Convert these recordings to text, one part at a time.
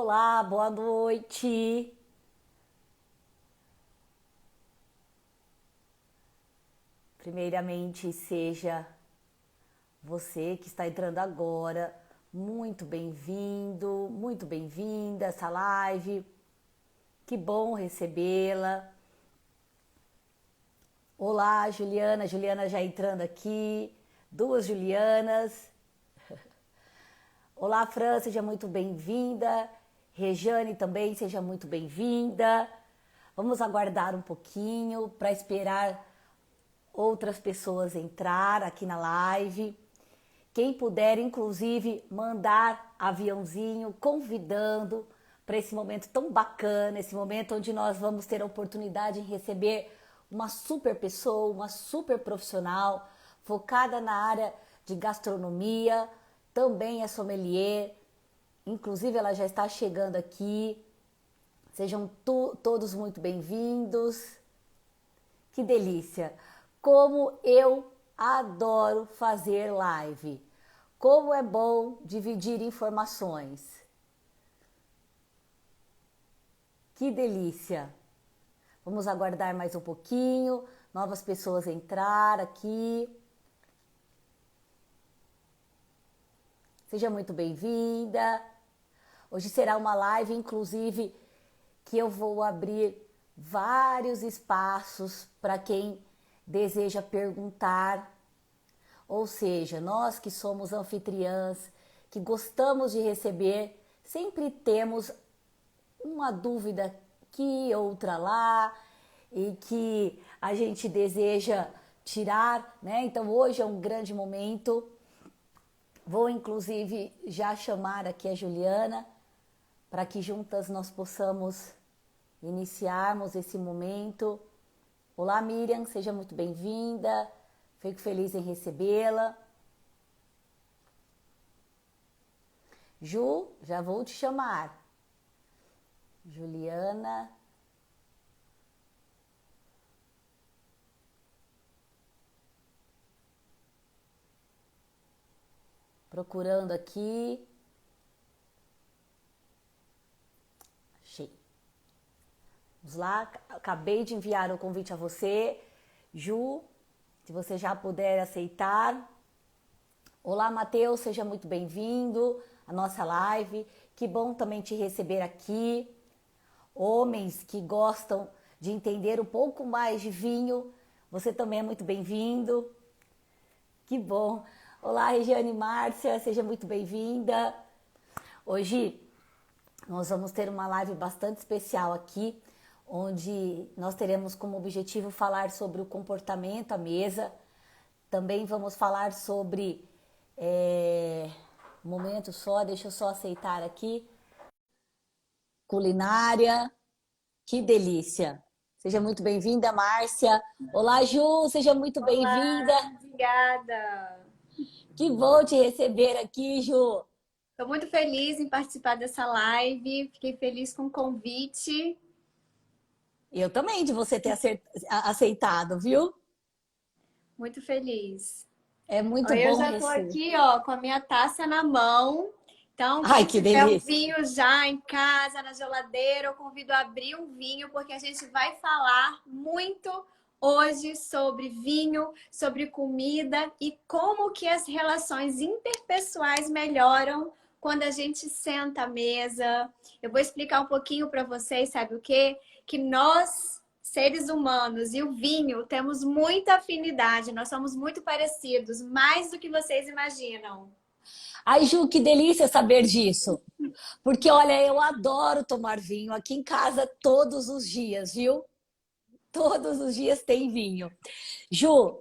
Olá, boa noite. Primeiramente, seja você que está entrando agora muito bem-vindo, muito bem-vinda a essa live. Que bom recebê-la. Olá, Juliana. Juliana já entrando aqui. Duas Julianas. Olá, Fran, seja muito bem-vinda. Rejane também, seja muito bem-vinda. Vamos aguardar um pouquinho para esperar outras pessoas entrar aqui na live. Quem puder, inclusive, mandar aviãozinho convidando para esse momento tão bacana, esse momento onde nós vamos ter a oportunidade de receber uma super pessoa, uma super profissional, focada na área de gastronomia, também é sommelier, inclusive ela já está chegando aqui. Sejam todos muito bem-vindos. Que delícia! Como eu adoro fazer live. Como é bom dividir informações. Que delícia! Vamos aguardar mais um pouquinho, novas pessoas entrar aqui. Seja muito bem-vinda. Hoje será uma live, inclusive, que eu vou abrir vários espaços para quem deseja perguntar. Ou seja, nós que somos anfitriãs, que gostamos de receber, sempre temos uma dúvida aqui, outra lá, e que a gente deseja tirar, né? Então hoje é um grande momento. Vou inclusive já chamar aqui a Juliana para que juntas nós possamos iniciarmos esse momento. Olá, Miriam, seja muito bem-vinda. Fico feliz em recebê-la. Ju, já vou te chamar. Juliana. Procurando aqui. Achei. Vamos lá, acabei de enviar o convite a você. Ju, se você já puder aceitar. Olá, Matheus, seja muito bem-vindo à nossa live. Que bom também te receber aqui. Homens que gostam de entender um pouco mais de vinho, você também é muito bem-vindo. Que bom. Olá, Regiane Márcia, seja muito bem-vinda. Hoje nós vamos ter uma live bastante especial aqui, onde nós teremos como objetivo falar sobre o comportamento à mesa. Também vamos falar sobre... Um momento só, deixa eu só aceitar aqui. Culinária. Que delícia. Seja muito bem-vinda, Márcia. Olá, Ju, seja muito bem-vinda. Olá, obrigada. Que bom te receber aqui, Ju. Estou muito feliz em participar dessa live. Fiquei feliz com o convite. Eu também de você ter aceitado, viu? Muito feliz. É Ó, muito eu bom já estou receber. aqui, ó, com a minha taça na mão. Então, Ai, quem que tiver um delícia. vinho já em casa, na geladeira, eu convido a abrir um vinho, porque a gente vai falar muito hoje sobre vinho, sobre comida e como que as relações interpessoais melhoram quando a gente senta à mesa. Eu vou explicar um pouquinho para vocês, sabe o quê? Que nós, seres humanos, e o vinho temos muita afinidade, nós somos muito parecidos, mais do que vocês imaginam. Ai, Ju, que delícia saber disso. Porque, olha, eu adoro tomar vinho aqui em casa todos os dias, viu? Todos os dias tem vinho. Ju,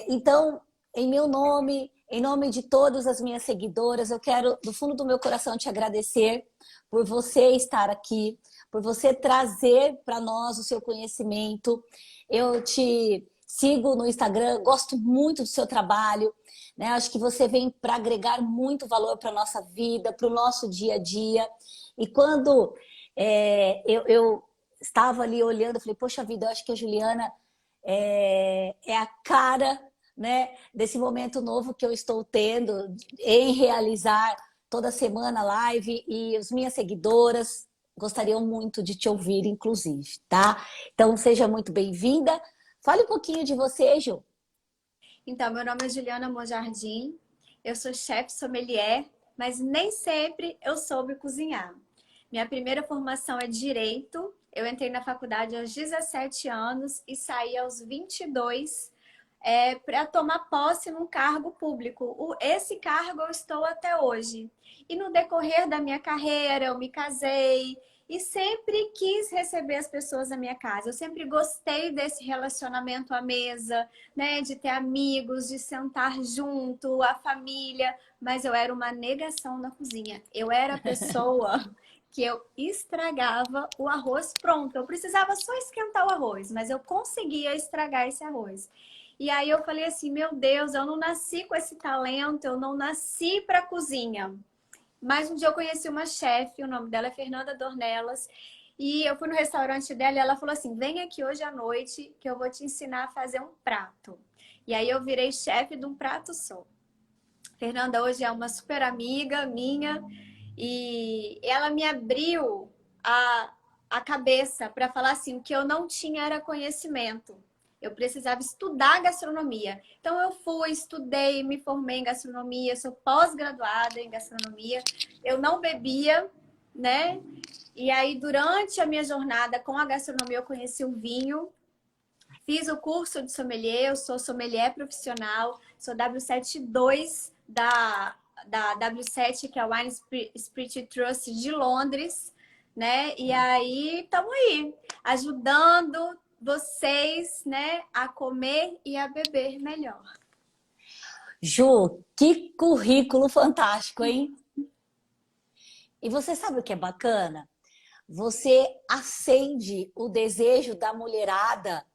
então, em meu nome, em nome de todas as minhas seguidoras, eu quero, do fundo do meu coração, te agradecer por você estar aqui, por você trazer para nós o seu conhecimento. Eu te sigo no Instagram, gosto muito do seu trabalho, né? Acho que você vem para agregar muito valor para a nossa vida, para o nosso dia a dia. E quando eu estava ali olhando, eu falei, poxa vida, eu acho que a Juliana é a cara, né, desse momento novo que eu estou tendo em realizar toda semana live e as minhas seguidoras gostariam muito de te ouvir, inclusive, tá? Então, seja muito bem-vinda. Fale um pouquinho de você, Ju. Então, meu nome é Juliana Monjardim, eu sou chefe sommelier, mas nem sempre eu soube cozinhar. Minha primeira formação é Direito, eu entrei na faculdade aos 17 anos e saí aos 22 para tomar posse num cargo público. Esse cargo eu estou até hoje. E no decorrer da minha carreira, eu me casei e sempre quis receber as pessoas na minha casa. Eu sempre gostei desse relacionamento à mesa, né? De ter amigos, de sentar junto, a família. Mas eu era uma negação na cozinha. Eu era a pessoa que eu estragava o arroz pronto. Eu precisava só esquentar o arroz, mas eu conseguia estragar esse arroz. E aí eu falei assim, meu Deus, eu não nasci com esse talento, eu não nasci para cozinha. Mas um dia eu conheci uma chefe, o nome dela é Fernanda Dornelas, e eu fui no restaurante dela e ela falou assim, vem aqui hoje à noite que eu vou te ensinar a fazer um prato. E aí eu virei chefe de um prato só. Fernanda hoje é uma super amiga minha e ela me abriu a cabeça para falar assim, o que eu não tinha era conhecimento. Eu precisava estudar gastronomia. Então eu fui, estudei, me formei em gastronomia, sou pós-graduada em gastronomia. Eu não bebia, né? E aí durante a minha jornada com a gastronomia eu conheci o vinho. Fiz o curso de sommelier, eu sou sommelier profissional, sou W72 da W7, que é a Wine Spirit Trust de Londres, né? E aí, estamos aí, ajudando vocês, né, a comer e a beber melhor. Ju, que currículo fantástico, hein? E você sabe o que é bacana? Você acende o desejo da mulherada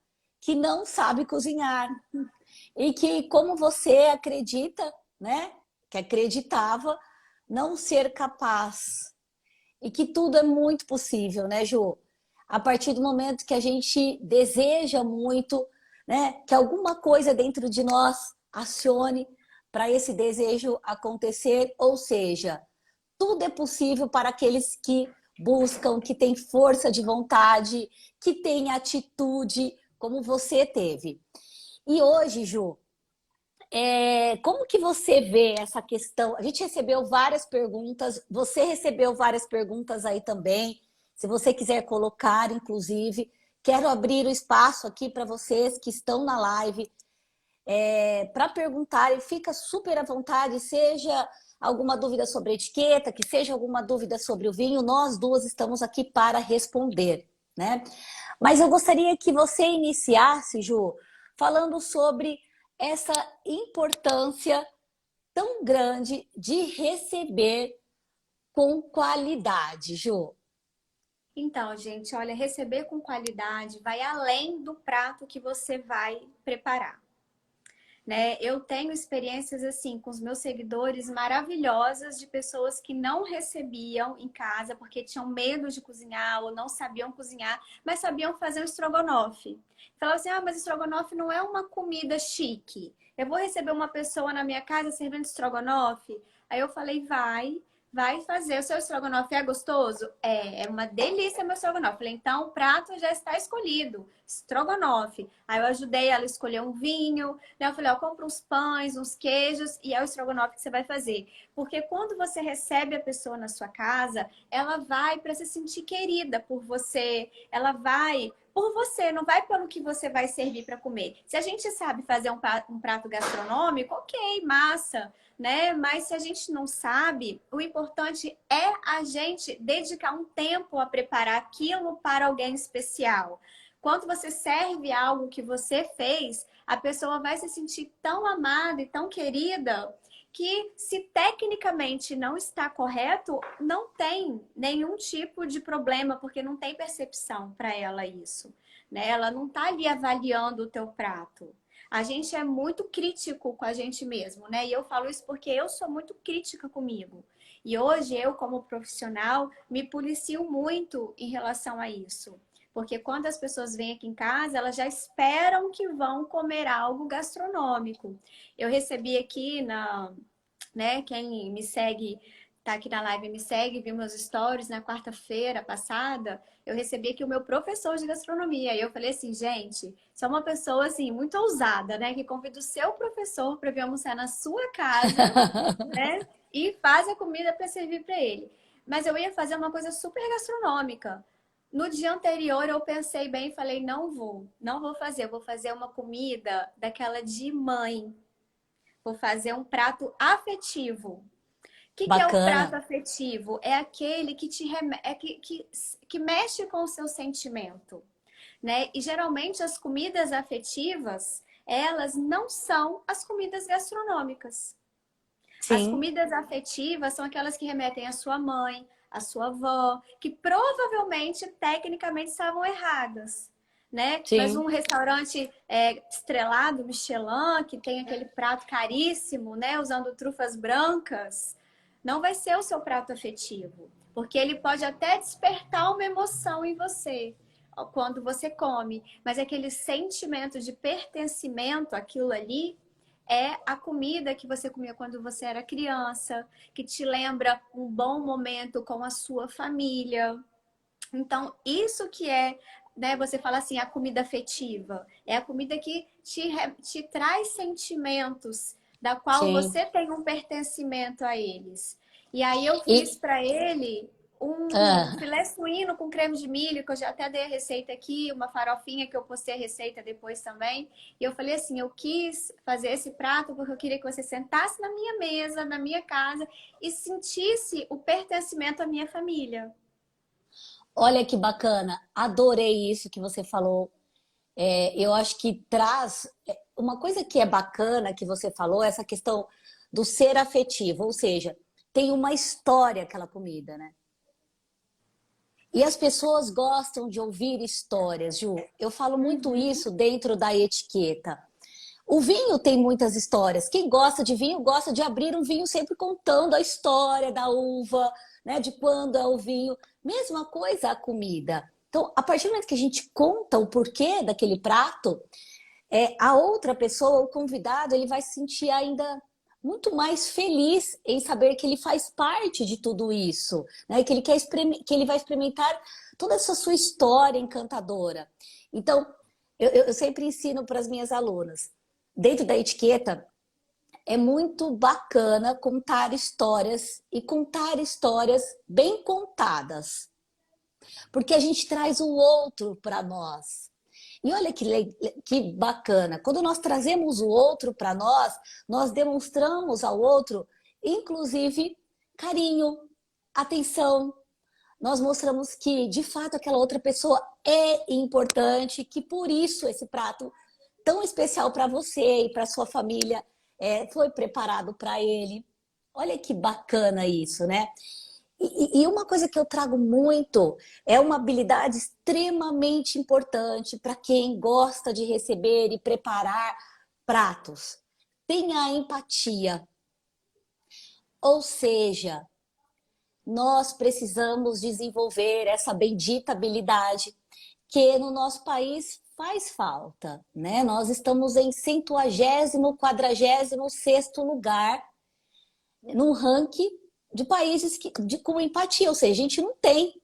que não sabe cozinhar. E que, como você acredita, né? Que acreditava não ser capaz. E que tudo é muito possível, né, Ju? A partir do momento que a gente deseja muito, né? Que alguma coisa dentro de nós acione para esse desejo acontecer, ou seja, tudo é possível para aqueles que buscam, que têm força de vontade, que têm atitude, como você teve. E hoje, Ju, como que você vê essa questão? A gente recebeu várias perguntas, você recebeu várias perguntas aí também. Se você quiser colocar, inclusive, quero abrir o espaço aqui para vocês que estão na live para perguntarem. Fica super à vontade, seja alguma dúvida sobre a etiqueta, que seja alguma dúvida sobre o vinho, nós duas estamos aqui para responder, né? Mas eu gostaria que você iniciasse, Ju, falando sobre essa importância tão grande de receber com qualidade, Ju. Então, gente, olha, receber com qualidade vai além do prato que você vai preparar. Né? Eu tenho experiências assim com os meus seguidores maravilhosas de pessoas que não recebiam em casa porque tinham medo de cozinhar ou não sabiam cozinhar, mas sabiam fazer um estrogonofe. Falavam assim: ah, mas estrogonofe não é uma comida chique. Eu vou receber uma pessoa na minha casa servindo estrogonofe? Aí eu falei: vai fazer. O seu estrogonofe é gostoso? É uma delícia meu estrogonofe. Falei, então o prato já está escolhido, estrogonofe. Aí eu ajudei ela a escolher um vinho, né? Eu falei, ó, compra uns pães, uns queijos e é o estrogonofe que você vai fazer. Porque quando você recebe a pessoa na sua casa, ela vai para se sentir querida por você, ela vai por você, não vai pelo que você vai servir para comer. Se a gente sabe fazer um prato gastronômico, ok, massa, né? Mas se a gente não sabe, o importante é a gente dedicar um tempo a preparar aquilo para alguém especial. Quando você serve algo que você fez, a pessoa vai se sentir tão amada e tão querida que, se tecnicamente não está correto, não tem nenhum tipo de problema, porque não tem percepção para ela isso, né? Ela não está ali avaliando o teu prato. A gente é muito crítico com a gente mesmo, né? E eu falo isso porque eu sou muito crítica comigo. E hoje eu, como profissional, me policio muito em relação a isso. Porque quando as pessoas vêm aqui em casa, elas já esperam que vão comer algo gastronômico. Eu recebi aqui né, quem me segue tá aqui na live e me segue, viu meus stories, na quarta-feira passada, eu recebi aqui o meu professor de gastronomia. E eu falei assim, gente, você é uma pessoa assim, muito ousada, né? Que convida o seu professor para vir almoçar na sua casa, né? E faz a comida para servir para ele. Mas eu ia fazer uma coisa super gastronômica. No dia anterior eu pensei bem e falei, não vou fazer, eu vou fazer uma comida daquela de mãe. Vou fazer um prato afetivo. Que é o prato Bacana. afetivo? É aquele que que mexe com o seu sentimento, né? E geralmente as comidas afetivas, elas não são as comidas gastronômicas. As Sim, comidas afetivas são aquelas que remetem à sua mãe, à sua avó, que provavelmente, tecnicamente, estavam erradas, né? Mas um sim. restaurante estrelado, Michelin, que tem aquele prato caríssimo, né? Usando trufas brancas, não vai ser o seu prato afetivo, porque ele pode até despertar uma emoção em você quando você come, mas aquele sentimento de pertencimento, aquilo ali, é a comida que você comia quando você era criança, que te lembra um bom momento com a sua família. Então, isso que é, né, você fala assim, a comida afetiva. É a comida que te traz sentimentos, da qual Sim. você tem um pertencimento a eles. E aí eu fiz E, para ele um ah, filé suíno com creme de milho, que eu já até dei a receita aqui, uma farofinha que eu postei a receita depois também. E eu falei assim, eu quis fazer esse prato porque eu queria que você sentasse na minha mesa, na minha casa e sentisse o pertencimento à minha família. olha que bacana. Adorei isso que você falou. Eu acho que traz uma coisa que é bacana que você falou, essa questão do ser afetivo, ou seja, tem uma história aquela comida, né? E as pessoas gostam de ouvir histórias, Ju. Eu falo muito Uhum. isso dentro da etiqueta. O vinho tem muitas histórias. Quem gosta de vinho gosta de abrir um vinho sempre contando a história da uva, né? De quando é o vinho. Mesma coisa a comida. Então, a partir do momento que a gente conta o porquê daquele prato, a outra pessoa, o convidado, ele vai se sentir ainda muito mais feliz em saber que ele faz parte de tudo isso, né? Que ele que ele vai experimentar toda essa sua história encantadora. Então, eu sempre ensino para as minhas alunas, dentro da etiqueta, é muito bacana contar histórias e contar histórias bem contadas, porque a gente traz o outro para nós. E olha que bacana, quando nós trazemos o outro para nós, nós demonstramos ao outro, inclusive, carinho, atenção. Nós mostramos que, de fato, aquela outra pessoa é importante, que por isso esse prato tão especial para você e para sua família foi preparado para ele. Olha que bacana isso, né? E uma coisa que eu trago muito é uma habilidade extremamente importante para quem gosta de receber e preparar pratos. Tenha a empatia. Ou seja, nós precisamos desenvolver essa bendita habilidade que no nosso país faz falta, né? Nós estamos em 100º, 46º lugar no ranking de países com empatia, ou seja, a gente não tem.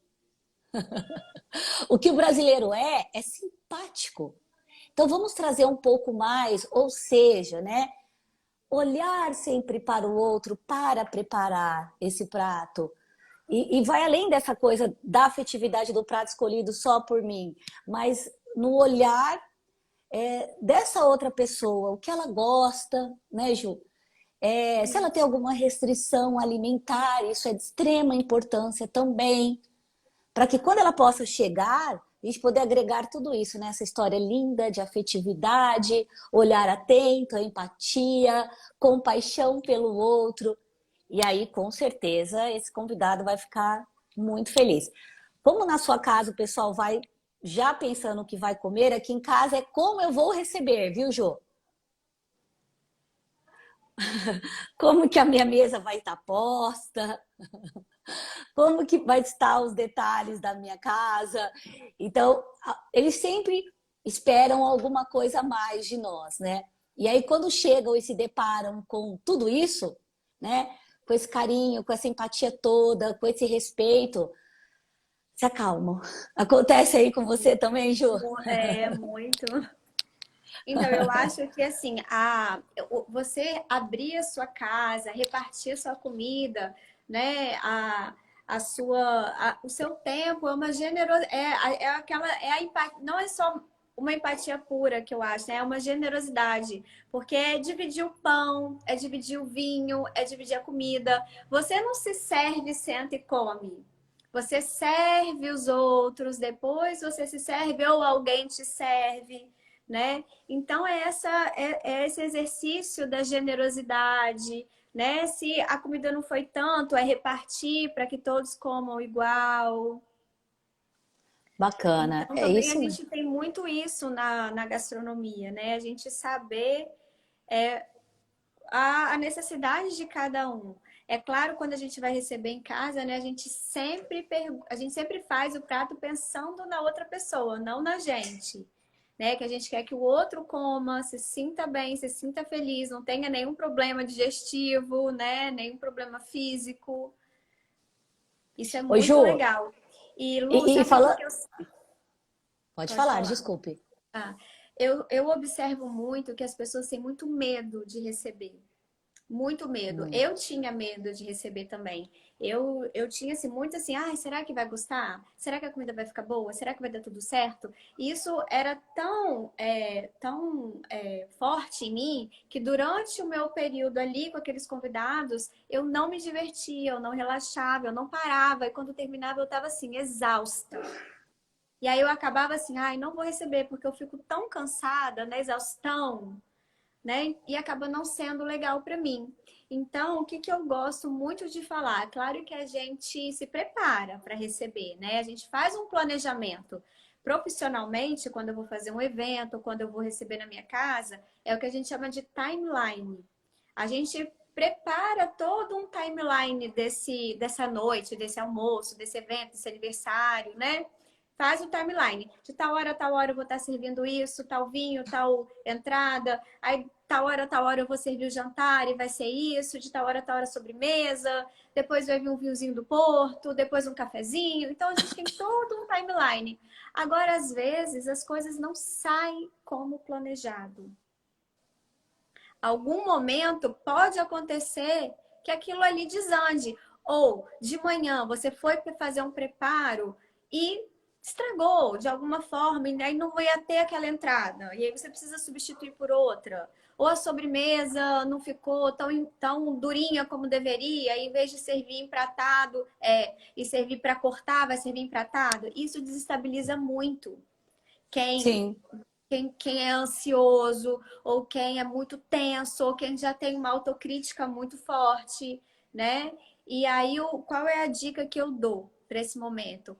O que o brasileiro é simpático. Então vamos trazer um pouco mais, ou seja, né? Olhar sempre para o outro para preparar esse prato. E vai além dessa coisa da afetividade do prato escolhido só por mim, mas no olhar dessa outra pessoa, o que ela gosta, né, Ju? Se ela tem alguma restrição alimentar, isso é de extrema importância também, para que quando ela possa chegar, a gente poder agregar tudo isso, né? Essa história linda de afetividade, olhar atento, empatia, compaixão pelo outro. E aí, com certeza, esse convidado vai ficar muito feliz. Como na sua casa o pessoal vai já pensando o que vai comer, aqui em casa é como eu vou receber, viu, Jô? Como que a minha mesa vai estar posta, como que vai estar os detalhes da minha casa. Então, eles sempre esperam alguma coisa a mais de nós, né? E aí, quando chegam e se deparam com tudo isso, né? com esse carinho, com essa empatia toda, com esse respeito, se acalmam. Acontece aí com você também, Ju? É, muito. Então, eu acho que assim, você abrir a sua casa, repartir a sua comida, né? O seu tempo é uma generosidade, não é só uma empatia pura que eu acho, né? É uma generosidade, porque é dividir o pão, é dividir o vinho, é dividir a comida. Você não se serve, senta e come. Você serve os outros, depois você se serve ou alguém te serve, né? Então é esse exercício da generosidade, né? Se a comida não foi tanto, é repartir para que todos comam igual. Bacana, Então é também a isso. gente tem muito isso na gastronomia, né? A gente saber a necessidade de cada um. É claro, quando a gente vai receber em casa, né, a gente sempre faz o prato pensando na outra pessoa, não na gente. Né? Que a gente quer que o outro coma, se sinta bem, se sinta feliz, não tenha nenhum problema digestivo, né? Nenhum problema físico. Isso é Ô, muito Ju, legal. E Lu, e sabe o que fala... que eu... Pode Pode falar, falar. desculpe. Ah, eu observo muito que as pessoas têm muito medo de receber. Muito medo. Hum. Eu tinha medo de receber também. Eu tinha assim, muito assim, ai, será que vai gostar? Será que a comida vai ficar boa? Será que vai dar tudo certo? E isso era tão forte em mim que durante o meu período ali com aqueles convidados, eu não me divertia, eu não relaxava, eu não parava. E quando terminava, eu estava assim, exausta. E aí eu acabava assim, ai, não vou receber, porque eu fico tão cansada, na exaustão, né? E acaba não sendo legal para mim. Então, o que que eu gosto muito de falar? Claro que a gente se prepara para receber, né? A gente faz um planejamento. Profissionalmente, quando eu vou fazer um evento, quando eu vou receber na minha casa, é o que a gente chama de timeline. A gente prepara todo um timeline dessa noite, desse almoço, desse evento, desse aniversário, né? Faz o timeline. De tal hora a tal hora eu vou estar servindo isso, tal vinho, tal entrada. Aí, tal hora eu vou servir o jantar e vai ser isso. De tal hora a tal hora sobremesa. Depois vai vir um vinhozinho do Porto. Depois um cafezinho. Então, a gente tem todo um timeline. Agora, às vezes, as coisas não saem como planejado. Algum momento pode acontecer que aquilo ali desande. Ou, de manhã, você foi para fazer um preparo e estragou de alguma forma, e aí não ia ter aquela entrada, e aí você precisa substituir por outra. Ou a sobremesa não ficou tão durinha como deveria, e em vez de servir empratado e servir para cortar, vai servir empratado. Isso desestabiliza muito quem, Sim. quem é ansioso, ou quem é muito tenso, ou quem já tem uma autocrítica muito forte, né? E aí, qual é a dica que eu dou para esse momento?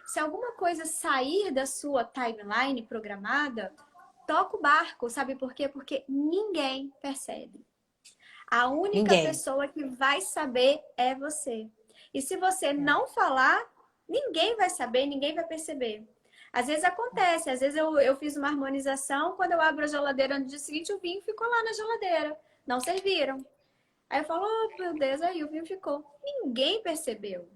Se alguma coisa sair da sua timeline programada, toca o barco, sabe por quê? Porque ninguém percebe. A única Ninguém. pessoa que vai saber é você. E se você não falar, ninguém vai saber, ninguém vai perceber. Às vezes acontece, às vezes eu fiz uma harmonização, quando eu abro a geladeira no dia seguinte, o vinho ficou lá na geladeira. Não serviram. Aí eu falo, oh meu Deus, aí o vinho ficou. Ninguém percebeu.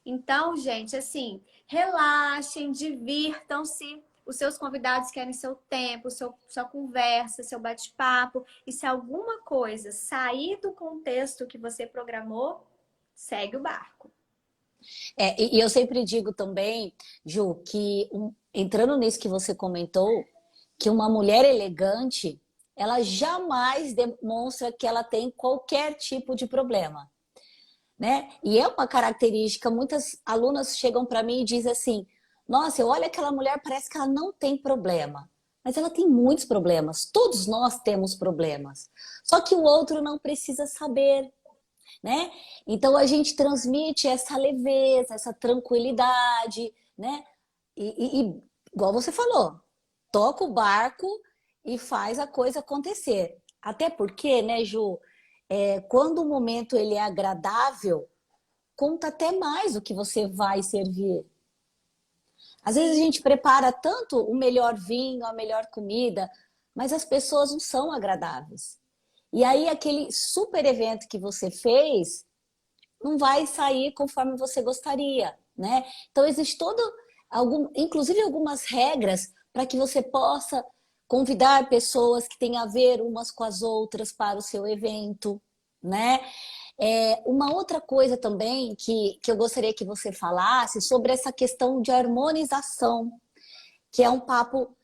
Então, gente, assim, relaxem, divirtam-se. Os seus convidados querem seu tempo, sua conversa, seu bate-papo. E se alguma coisa sair do contexto que você programou, segue o barco. E eu sempre digo também, Ju, que entrando nisso que você comentou, que uma mulher elegante, ela jamais demonstra que ela tem qualquer tipo de problema, né? E é uma característica, muitas alunas chegam para mim e dizem assim: nossa, eu olho aquela mulher, parece que ela não tem problema. Mas ela tem muitos problemas. Todos nós temos problemas. Só que o outro não precisa saber, né? Então a gente transmite essa leveza, essa tranquilidade, né? Igual você falou, toca o barco e faz a coisa acontecer. Até porque, né, Ju, quando o momento ele é agradável, conta até mais o que você vai servir. Às vezes a Sim. gente prepara tanto o melhor vinho, a melhor comida, mas as pessoas não são agradáveis. E aí aquele super evento que você fez não vai sair conforme você gostaria, né? Então existe inclusive algumas regras para que você possa convidar pessoas que têm a ver umas com as outras para o seu evento, né? Uma outra coisa também que eu gostaria que você falasse sobre essa questão de harmonização, que é um papo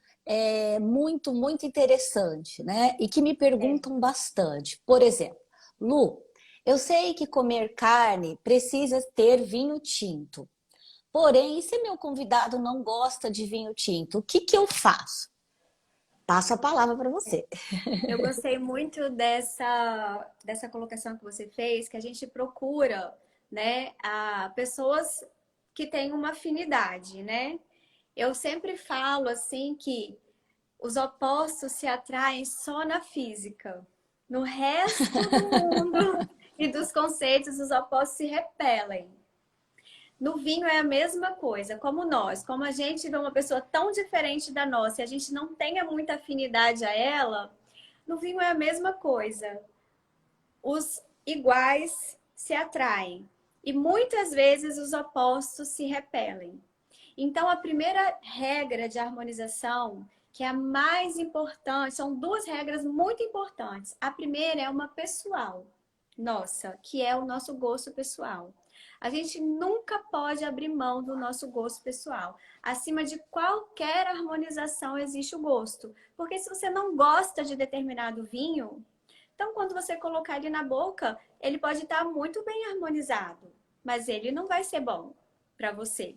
muito, muito interessante, né? E que me É. perguntam bastante. Por exemplo, Lu, eu sei que comer carne precisa ter vinho tinto. Porém, e se meu convidado não gosta de vinho tinto, o que que eu faço? Passo a palavra para você. Eu gostei muito dessa colocação que você fez, que a gente procura, né, pessoas que têm uma afinidade, né? Eu sempre falo assim que os opostos se atraem só na física. No resto do mundo e dos conceitos, os opostos se repelem. No vinho é a mesma coisa, como nós, como a gente vê uma pessoa tão diferente da nossa e a gente não tenha muita afinidade a ela, no vinho é a mesma coisa. Os iguais se atraem e muitas vezes os opostos se repelem. Então, a primeira regra de harmonização, que é a mais importante, são duas regras muito importantes. A primeira é uma pessoal, nossa, que é o nosso gosto pessoal. A gente nunca pode abrir mão do nosso gosto pessoal. Acima de qualquer harmonização existe o gosto. Porque se você não gosta de determinado vinho, então quando você colocar ele na boca, ele pode estar muito bem harmonizado, mas ele não vai ser bom para você,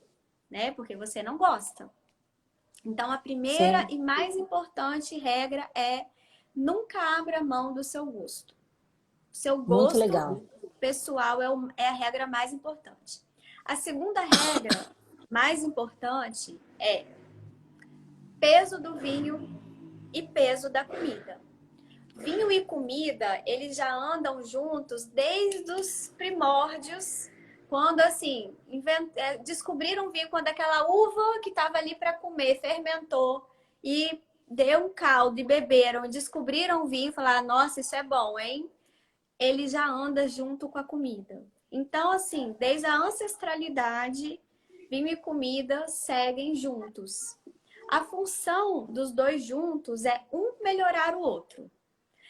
né? Porque você não gosta. Então a primeira Sim, e mais importante regra é nunca abra mão do seu gosto. Seu muito gosto legal. pessoal é a regra mais importante. A segunda regra mais importante é peso do vinho e peso da comida. Vinho e comida, eles já andam juntos desde os primórdios, quando assim, descobriram vinho quando aquela uva que estava ali para comer fermentou e deu um caldo e beberam, descobriram vinho e falaram: "Nossa, isso é bom, hein?" Ele já anda junto com a comida. Então, assim, desde a ancestralidade, vinho e comida seguem juntos. A função dos dois juntos é um melhorar o outro.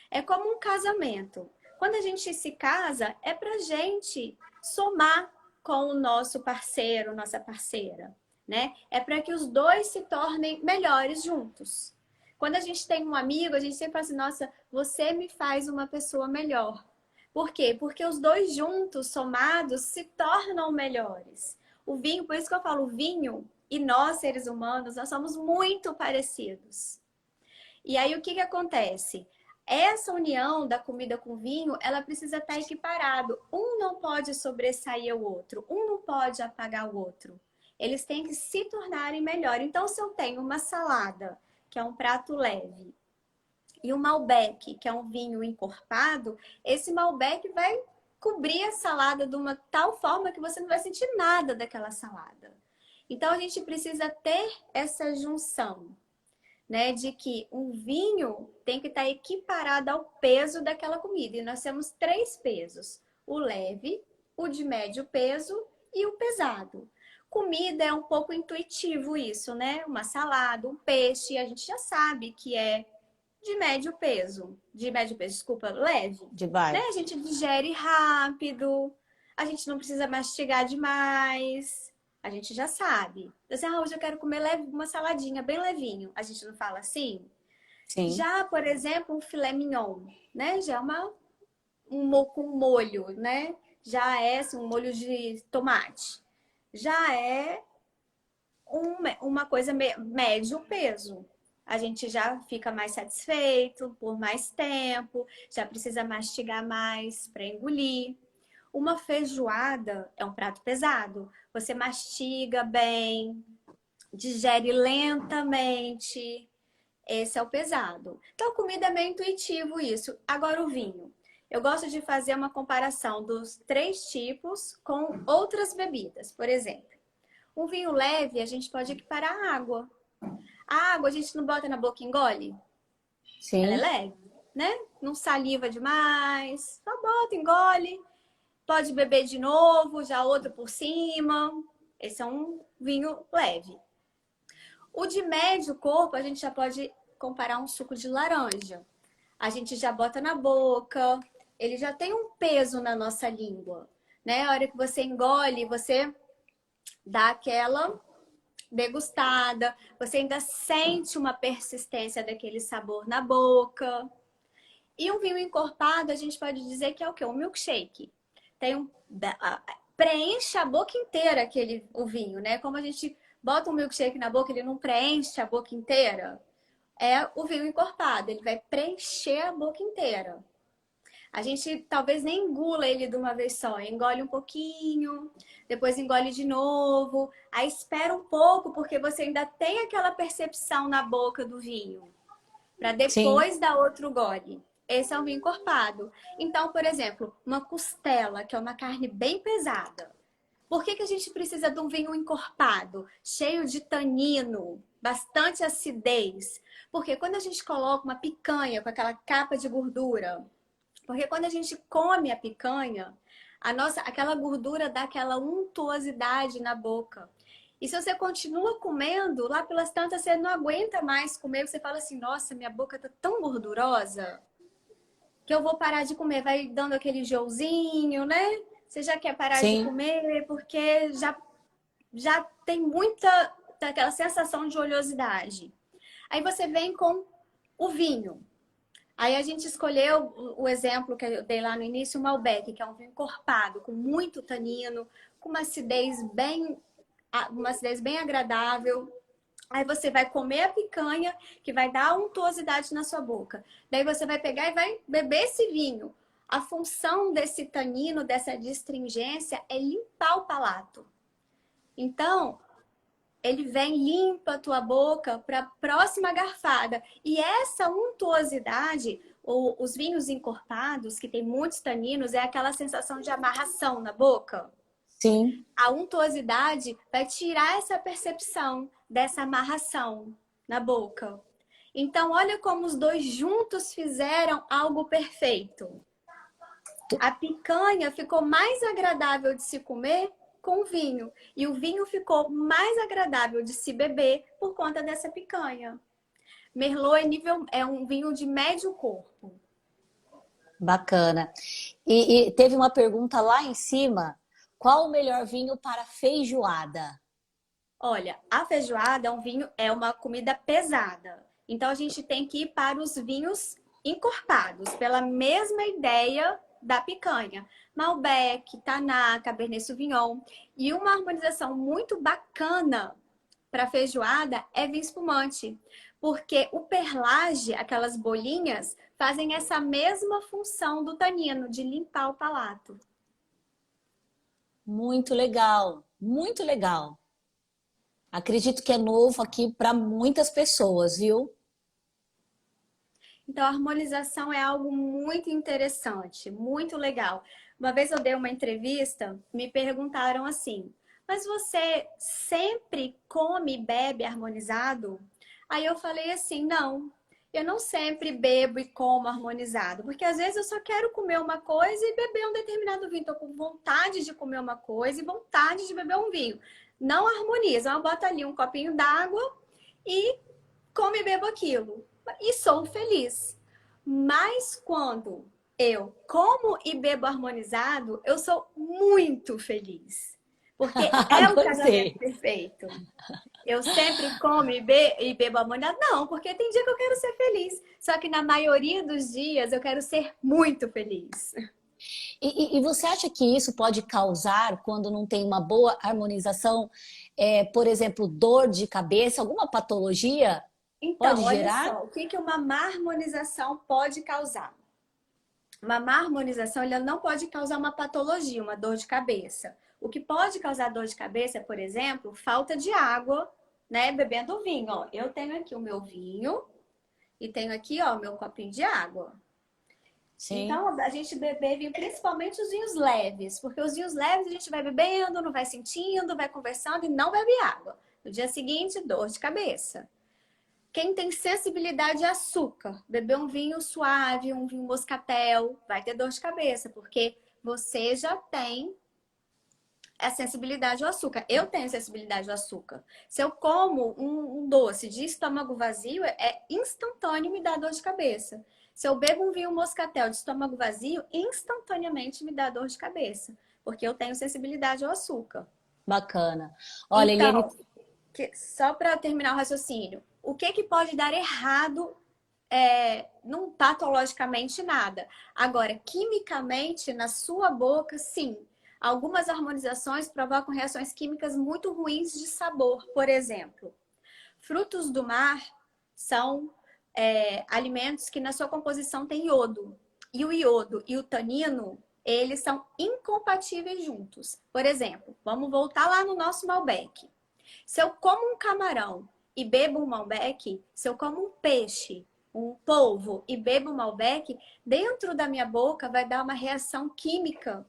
É como um casamento. Quando a gente se casa, é pra gente somar com o nosso parceiro, nossa parceira, né? É para que os dois se tornem melhores juntos. Quando a gente tem um amigo, a gente sempre fala assim: "Nossa, você me faz uma pessoa melhor." Por quê? Porque os dois juntos, somados, se tornam melhores. O vinho, por isso que eu falo, o vinho e nós, seres humanos, nós somos muito parecidos. E aí o que que acontece? Essa união da comida com o vinho, ela precisa estar equiparado. Um não pode sobressair o outro, um não pode apagar o outro. Eles têm que se tornarem melhor. Então, se eu tenho uma salada, que é um prato leve, e um Malbec, que é um vinho encorpado, esse Malbec vai cobrir a salada de uma tal forma que você não vai sentir nada daquela salada. Então, a gente precisa ter essa junção, né, de que um vinho tem que estar equiparado ao peso daquela comida. E nós temos três pesos: o leve, o de médio peso e o pesado. Comida é um pouco intuitivo isso, né? Uma salada, um peixe, a gente já sabe que é de médio peso, desculpa, leve, né? Vai. A gente digere rápido, a gente não precisa mastigar demais, a gente já sabe. Assim, hoje eu quero comer leve, uma saladinha bem levinho. A gente não fala assim? Sim. Já, por exemplo, um filé mignon, né? Já é com molho, né? Já é assim, um molho de tomate. Já é uma coisa médio peso. A gente já fica mais satisfeito por mais tempo, já precisa mastigar mais para engolir. Uma feijoada é um prato pesado. Você mastiga bem, digere lentamente. Esse é o pesado. Então, a comida é meio intuitivo isso. Agora, o vinho. Eu gosto de fazer uma comparação dos três tipos com outras bebidas. Por exemplo, um vinho leve, a gente pode equiparar a água. A água a gente não bota na boca e engole? Ela é Sim. leve, né? Não saliva demais. Só bota, engole. Pode beber de novo, já outro por cima. Esse é um vinho leve. O de médio corpo, a gente já pode comparar um suco de laranja. A gente já bota na boca, ele já tem um peso na nossa língua, né? A hora que você engole, você dá aquela degustada, você ainda sente uma persistência daquele sabor na boca. E um vinho encorpado, a gente pode dizer que é o quê? Um milkshake. Tem um, preenche a boca inteira o vinho, né? Como a gente bota um milkshake na boca, ele não preenche a boca inteira. É o vinho encorpado, ele vai preencher a boca inteira. A gente talvez nem engula ele de uma vez só, engole um pouquinho, depois engole de novo, aí espera um pouco, porque você ainda tem aquela percepção na boca do vinho, para Sim. depois dar outro gole. Esse é um vinho encorpado. Então, por exemplo, uma costela, que é uma carne bem pesada. Por que a gente precisa de um vinho encorpado, cheio de tanino, bastante acidez? Porque quando a gente coloca uma picanha com aquela capa de gordura, porque quando a gente come a picanha, aquela gordura dá aquela untuosidade na boca. E se você continua comendo, lá pelas tantas você não aguenta mais comer, você fala assim, nossa, minha boca tá tão gordurosa que eu vou parar de comer. Vai dando aquele enjoozinho, né? Você já quer parar de Sim. comer porque já tem muita aquela sensação de oleosidade. Aí você vem com o vinho. Aí a gente escolheu o exemplo que eu dei lá no início, o Malbec, que é um vinho encorpado, com muito tanino, com uma acidez bem agradável. Aí você vai comer a picanha, que vai dar untuosidade na sua boca. Daí você vai pegar e vai beber esse vinho. A função desse tanino, dessa astringência, é limpar o palato. Então, ele vem, limpa a tua boca para a próxima garfada. E essa untuosidade, os vinhos encorpados, que tem muitos taninos, é aquela sensação de amarração na boca. Sim. A untuosidade vai tirar essa percepção dessa amarração na boca. Então, olha como os dois juntos fizeram algo perfeito. A picanha ficou mais agradável de se comer com o vinho. E o vinho ficou mais agradável de se beber por conta dessa picanha. Merlot é um vinho de médio corpo. Bacana. E teve uma pergunta lá em cima: qual o melhor vinho para feijoada? Olha, a feijoada é uma comida pesada. Então a gente tem que ir para os vinhos encorpados, pela mesma ideia da picanha. Malbec, Taná, Cabernet Sauvignon. E uma harmonização muito bacana para feijoada é vinho espumante. Porque o perlage, aquelas bolinhas, fazem essa mesma função do tanino, de limpar o palato. Muito legal, muito legal. Acredito que é novo aqui para muitas pessoas, viu? Então, a harmonização é algo muito interessante, muito legal. Uma vez eu dei uma entrevista, me perguntaram assim: mas você sempre come e bebe harmonizado? Aí eu falei assim: não, eu não sempre bebo e como harmonizado, porque às vezes eu só quero comer uma coisa e beber um determinado vinho. Estou com vontade de comer uma coisa e vontade de beber um vinho. Não harmoniza, eu boto ali um copinho d'água e como e bebo aquilo. E sou feliz. Mas quando eu como e bebo harmonizado, eu sou muito feliz. Porque é o casamento Gostei. perfeito. Eu sempre como e bebo harmonizado? Não, porque tem dia que eu quero ser feliz. Só que na maioria dos dias eu quero ser muito feliz. E você acha que isso pode causar, quando não tem uma boa harmonização, por exemplo, dor de cabeça, alguma patologia? Então, Pode olha gerar? só, o que uma má harmonização pode causar? Uma má harmonização ela não pode causar uma patologia, uma dor de cabeça. O que pode causar dor de cabeça é, por exemplo, falta de água, né? Bebendo vinho. Ó, eu tenho aqui o meu vinho e tenho aqui, ó, o meu copinho de água. Sim. Então, a gente beber vinho, principalmente os vinhos leves, porque os vinhos leves a gente vai bebendo, não vai sentindo, vai conversando e não bebe água. No dia seguinte, dor de cabeça. Quem tem sensibilidade a açúcar, beber um vinho suave, um vinho moscatel, vai ter dor de cabeça, porque você já tem a sensibilidade ao açúcar. Eu tenho sensibilidade ao açúcar. Se eu como um doce de estômago vazio, é instantâneo me dá dor de cabeça. Se eu bebo um vinho moscatel de estômago vazio, instantaneamente me dá dor de cabeça, porque eu tenho sensibilidade ao açúcar. Bacana. Olha, Eliane, Então, só para terminar o raciocínio, o que que pode dar errado? Não patologicamente nada. Agora, quimicamente, na sua boca, sim. Algumas harmonizações provocam reações químicas muito ruins de sabor. Por exemplo, frutos do mar são alimentos que na sua composição tem iodo. E o iodo e o tanino, eles são incompatíveis juntos. Por exemplo, vamos voltar lá no nosso Malbec. Se eu como um camarão e bebo um Malbec, se eu como um peixe, um polvo e bebo um Malbec, dentro da minha boca vai dar uma reação química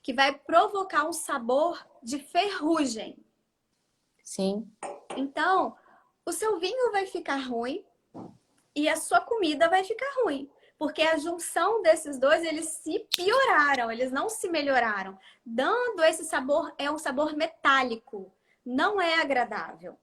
que vai provocar um sabor de ferrugem. sim. Então, o seu vinho vai ficar ruim e a sua comida vai ficar ruim. Porque a junção desses dois, eles se pioraram, eles não se melhoraram. Dando esse sabor, é um sabor metálico. Não é agradável.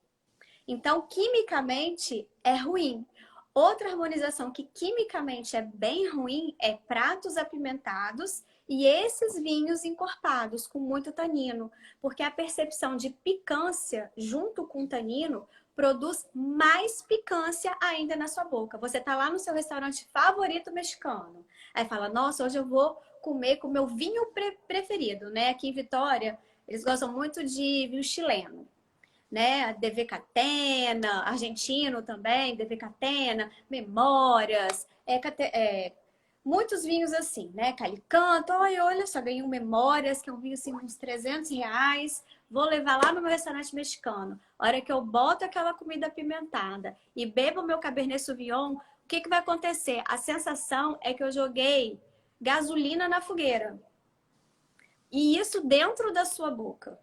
Então, quimicamente, é ruim. Outra harmonização que quimicamente é bem ruim é pratos apimentados e esses vinhos encorpados com muito tanino, porque a percepção de picância junto com o tanino produz mais picância ainda na sua boca. Você tá lá no seu restaurante favorito mexicano, aí fala: "Nossa, hoje eu vou comer com o meu vinho preferido", né? Aqui em Vitória, eles gostam muito de vinho chileno, né? DV Catena, argentino também, DV Catena, Memórias, muitos vinhos assim, né? Calicanto, olha só, ganhei um Memórias, que é um vinho assim, uns R$ 300, vou levar lá no meu restaurante mexicano. A hora que eu boto aquela comida apimentada e bebo o meu Cabernet Sauvignon, o que que vai acontecer? A sensação é que eu joguei gasolina na fogueira. E isso dentro da sua boca,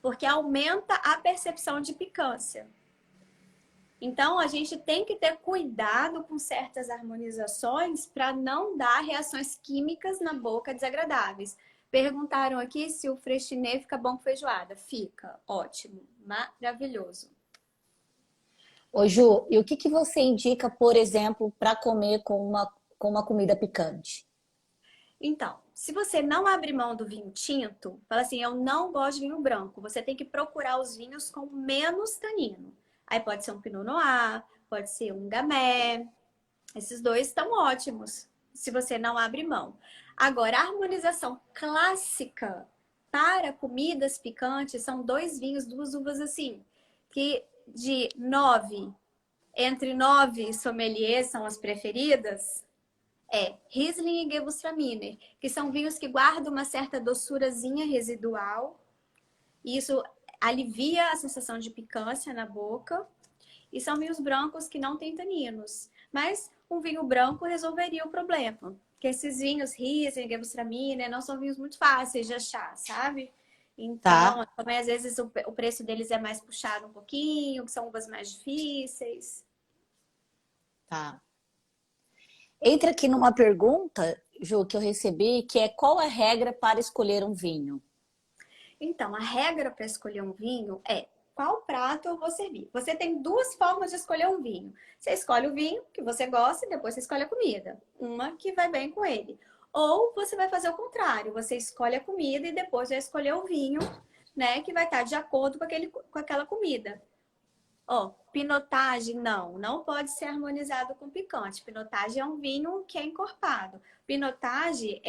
porque aumenta a percepção de picância. Então, a gente tem que ter cuidado com certas harmonizações para não dar reações químicas na boca desagradáveis. Perguntaram aqui se o frestinê fica bom com feijoada. Fica, ótimo, maravilhoso. Ô Ju, e o que que você indica, por exemplo, para comer com uma comida picante? Então, se você não abre mão do vinho tinto, fala assim: eu não gosto de vinho branco. Você tem que procurar os vinhos com menos tanino. Aí pode ser um Pinot Noir, pode ser um Gamay. Esses dois estão ótimos, se você não abre mão. Agora, a harmonização clássica para comidas picantes são dois vinhos, duas uvas assim, que de 9, entre 9 sommeliers são as preferidas, Riesling e Gewürztraminer, que são vinhos que guardam uma certa doçurazinha residual. E isso alivia a sensação de picância na boca. E são vinhos brancos que não têm taninos. Mas um vinho branco resolveria o problema. Porque esses vinhos Riesling, Gewürztraminer, não são vinhos muito fáceis de achar, sabe? Tá, Então, também às vezes o preço deles é mais puxado um pouquinho, que são uvas mais difíceis. tá. Entra aqui numa pergunta, Ju, que eu recebi, que é qual a regra para escolher um vinho? Então, a regra para escolher um vinho é qual prato eu vou servir. Você tem duas formas de escolher um vinho. Você escolhe o vinho que você gosta e depois você escolhe a comida. Uma que vai bem com ele. Ou você vai fazer o contrário. Você escolhe a comida e depois vai escolher o vinho, né, que vai estar de acordo com aquela comida. Ó, pinotage, não pode ser harmonizado com picante. Pinotage é um vinho que é encorpado. Pinotage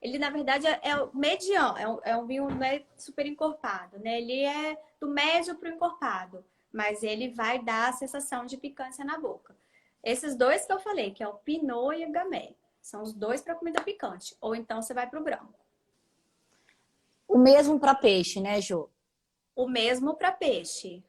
ele na verdade é o mediano, é um vinho não é super encorpado, né? Ele é do médio para o encorpado, mas ele vai dar a sensação de picância na boca. Esses dois que eu falei, que é o Pinot e o Gamay, são os dois para comida picante. Ou então você vai para o branco. O mesmo para peixe, né, Ju? O mesmo para peixe.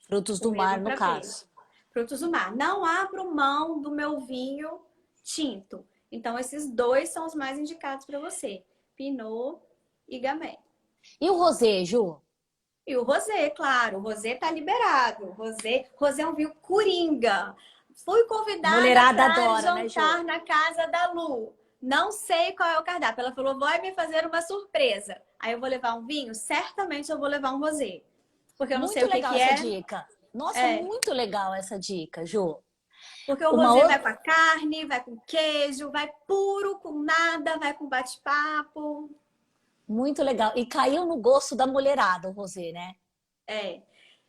Frutos O do mar, mesmo no para peixe. caso. Frutos do mar. Não abro mão do meu vinho tinto. Então, esses dois são os mais indicados para você: Pinot e Gamay. E o rosé, Ju? E o rosé, claro, o rosé tá liberado. Rosé é um vinho coringa. Fui A convidada mulherada para adora, né, Jô? jantar na casa da Lu. Não sei qual é o cardápio. Ela falou, vai me fazer uma surpresa. Aí eu vou levar um vinho? Certamente eu vou levar um rosé. Porque eu não sei Muito o que legal que essa é. dica. Nossa, É, muito legal essa dica, Jô. porque o Uma rosé vai outra. com a carne, vai com queijo, vai puro, com nada, vai com bate-papo. Muito legal. E caiu no gosto da mulherada, o rosé, né? É.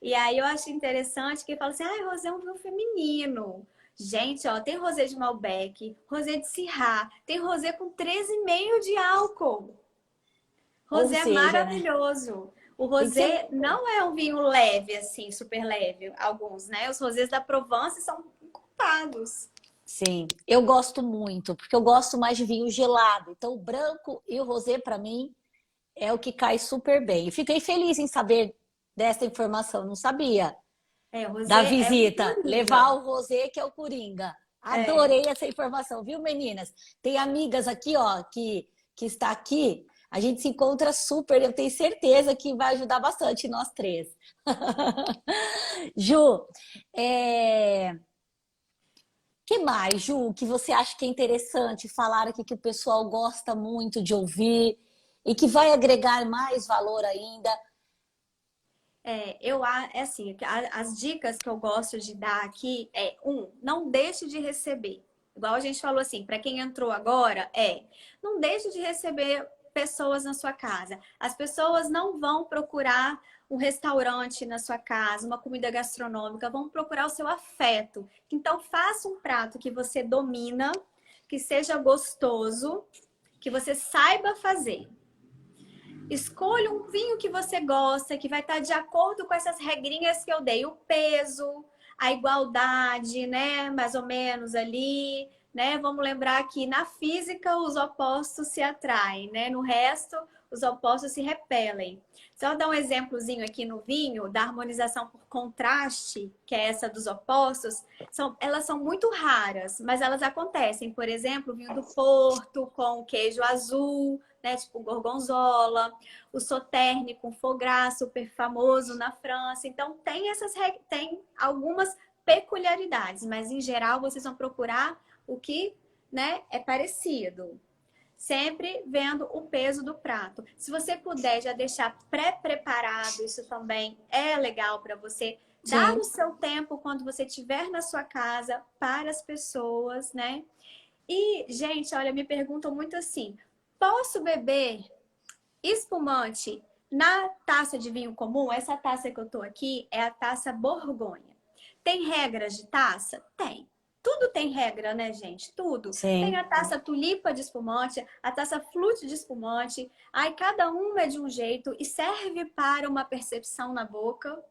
E aí eu acho interessante que fala assim, ah, rosé é um vinho feminino. Gente, ó, tem rosé de Malbec, rosé de Syrah, tem rosé com 13,5 de álcool. Ou Rosé é seja, né? maravilhoso. O Tem que ser. rosé não é um vinho leve, assim, super leve, alguns, né? Os rosés da Provence são culpados. Sim, eu gosto muito, porque eu gosto mais de vinho gelado. Então, o branco e o rosé, para mim, é o que cai super bem. E fiquei feliz em saber dessa informação, não sabia. É, o Da rosé é um visita, levar coringa. o rosé, que é o Coringa. É. Adorei essa informação, viu, meninas? Tem amigas aqui, ó, que está aqui. A gente se encontra super, eu tenho certeza que vai ajudar bastante nós três. Ju, que mais, Ju, que você acha que é interessante falar aqui que o pessoal gosta muito de ouvir e que vai agregar mais valor ainda? É assim, as dicas que eu gosto de dar aqui não deixe de receber. Igual a gente falou assim, para quem entrou agora, não deixe de receber pessoas na sua casa. As pessoas não vão procurar um restaurante na sua casa, uma comida gastronômica, vão procurar o seu afeto. Então, faça um prato que você domina, que seja gostoso, que você saiba fazer. Escolha um vinho que você gosta, que vai estar de acordo com essas regrinhas que eu dei. O peso, a igualdade, né? Mais ou menos ali, né? Vamos lembrar que na física os opostos se atraem, né? No resto, os opostos se repelem. Só dar um exemplozinho aqui no vinho, da harmonização por contraste, que é essa dos opostos, elas são muito raras, mas elas acontecem. Por exemplo, o vinho do Porto com queijo azul, né? Tipo gorgonzola, o Sauternes com foie gras, super famoso na França. Então, tem algumas peculiaridades, mas em geral vocês vão procurar o que, né, é parecido. Sempre vendo o peso do prato. Se você puder já deixar pré-preparado, isso também é legal para você. Dar Sim. o seu tempo quando você estiver na sua casa para as pessoas, né? E, gente, olha, me perguntam muito assim: posso beber espumante na taça de vinho comum? Essa taça que eu tô aqui é a taça Borgonha. Tem regras de taça? Tem. Tudo tem regra, né, gente? Tudo. Tem Sim. a taça tulipa de espumante, a taça flute de espumante. Aí cada uma é de um jeito e serve para uma percepção na boca.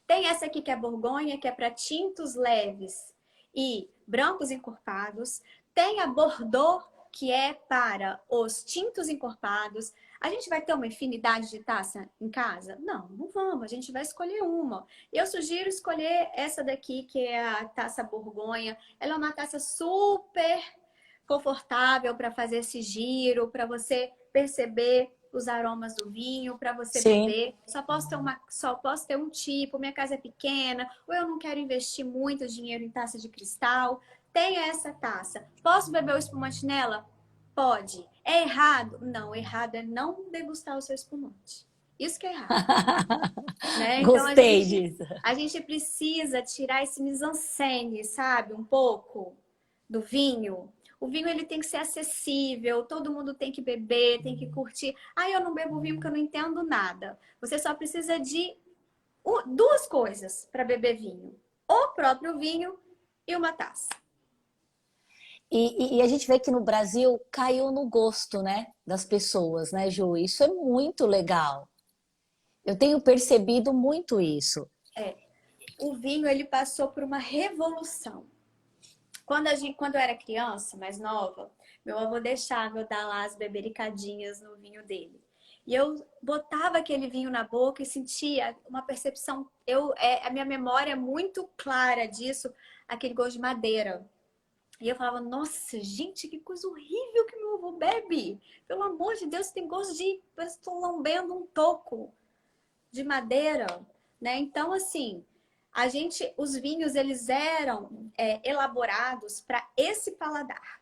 Tem essa aqui que é Borgonha, que é para tintos leves e brancos encorpados. Tem a Bordeaux, que é para os tintos encorpados. A gente vai ter uma infinidade de taça em casa? Não, não vamos. A gente vai escolher uma. Eu sugiro escolher essa daqui, que é a taça Borgonha. Ela é uma taça super confortável para fazer esse giro, para você perceber os aromas do vinho, para você Sim. beber. Só posso ter um tipo, minha casa é pequena, ou eu não quero investir muito dinheiro em taça de cristal. Tenha essa taça. Posso beber o espumante nela? Pode. É errado? Não, errado é não degustar o seu espumante. Isso que é errado, né? Então Gostei disso. a gente precisa tirar esse mise-en-scène, sabe? Um pouco do vinho. O vinho ele tem que ser acessível, todo mundo tem que beber, tem que curtir. Ah, eu não bebo vinho porque eu não entendo nada. Você só precisa de duas coisas para beber vinho: o próprio vinho e uma taça. E a gente vê que no Brasil caiu no gosto, né, das pessoas, né, Ju? Isso é muito legal. Eu tenho percebido muito isso. O vinho ele passou por uma revolução. Quando eu era criança, mais nova, meu avô deixava eu dar lá as bebericadinhas no vinho dele. E eu botava aquele vinho na boca e sentia uma percepção. A minha memória é muito clara disso, aquele gosto de madeira. E eu falava, nossa, gente, que coisa horrível que meu avô bebe. Pelo amor de Deus, tem gosto de... Parece que estou lambendo um toco. de madeira, né? Então, assim, os vinhos, eles eram elaborados para esse paladar,